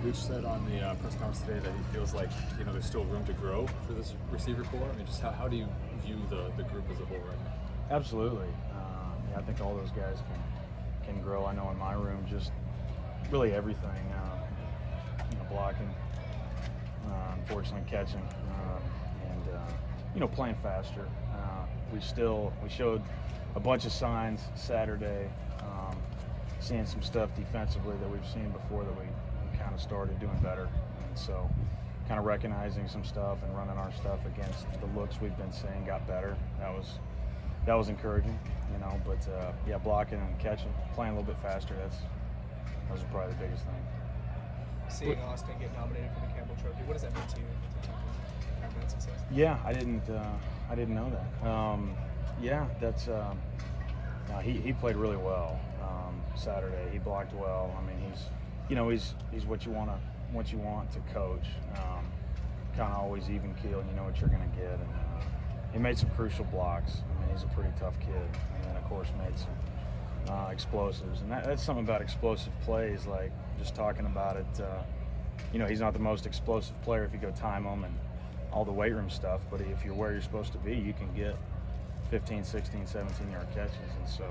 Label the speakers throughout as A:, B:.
A: Gooch said on the press conference today that he feels like there's still room to grow for this receiver core. I mean, just how do you view the group as a whole right now?
B: Absolutely. I think all those guys can grow. I know in my room, just really everything. Blocking, unfortunately catching, and playing faster. We showed a bunch of signs Saturday, seeing some stuff defensively that we've seen before that we kind of started doing better, and so kind of recognizing some stuff and running our stuff against the looks we've been seeing got better. That was encouraging, but blocking and catching, playing a little bit faster, those are probably the biggest thing.
C: Seeing Austin get nominated for the Campbell Trophy, what does that mean to you? After that success?
B: Yeah, I didn't know that. That's he played really well Saturday. He blocked well. I mean, he's what you want to coach. Kind of always even keel. You know what you're going to get, and he made some crucial blocks. I mean, he's a pretty tough kid, and then of course made some explosives, and that's something about explosive plays. Like just talking about it, he's not the most explosive player if you go time him and all the weight room stuff, but if you're where you're supposed to be, you can get 15, 16, 17-yard catches. And so,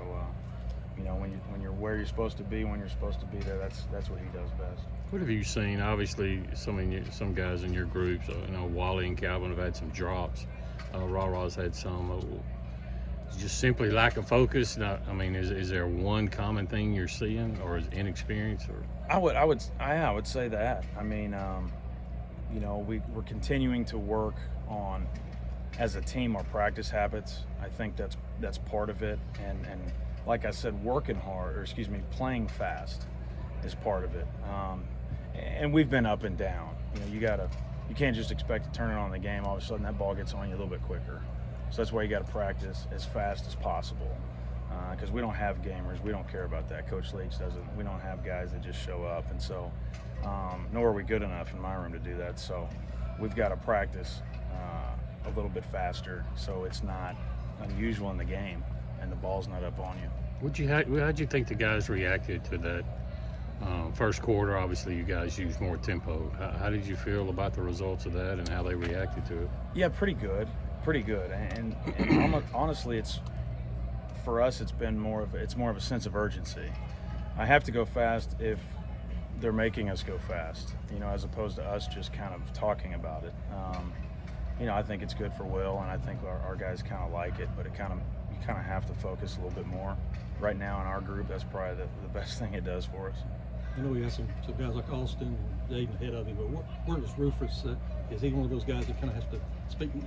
B: when you're where you're supposed to be, when you're supposed to be there, that's what he does best.
D: What have you seen? Obviously, some guys in your groups, Wally and Calvin have had some drops. Ra-Ra's had some. Just simply lack of focus. Is there one common thing you're seeing, or is inexperience? Or
B: I would say that. I mean, we're continuing to work on, as a team, our practice habits. I think that's part of it, and like I said, playing fast is part of it. And we've been up and down. You can't just expect to turn it on in the game. All of a sudden, that ball gets on you a little bit quicker. So that's why you got to practice as fast as possible, because we don't have gamers. We don't care about that. Coach Leach doesn't. We don't have guys that just show up, and so nor are we good enough in my room to do that. So we've got to practice a little bit faster, so it's not unusual in the game, and the ball's not up on you.
D: How'd you think the guys reacted to that first quarter? Obviously, you guys used more tempo. How did you feel about the results of that and how they reacted to it?
B: Yeah, pretty good. And honestly, for us, it's more of a sense of urgency. I have to go fast if they're making us go fast, as opposed to us just kind of talking about it. I think it's good for Will, and I think our guys kind of like it, but you kind of have to focus a little bit more. Right now in our group, that's probably the best thing it does for us.
E: I know we have some guys like Austin and Jaden ahead of him, but where does Rufus, is he one of those guys that kind of has to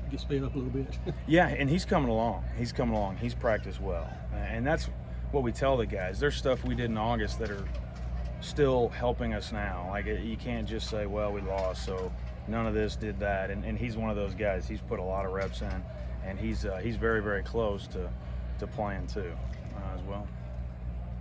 E: get sped up a little bit?
B: Yeah, and he's coming along. He's practiced well. And that's what we tell the guys. There's stuff we did in August that are still helping us now. Like, you can't just say, well, we lost, so none of this did that. And he's one of those guys. He's put a lot of reps in, and he's very, very close to playing too as well.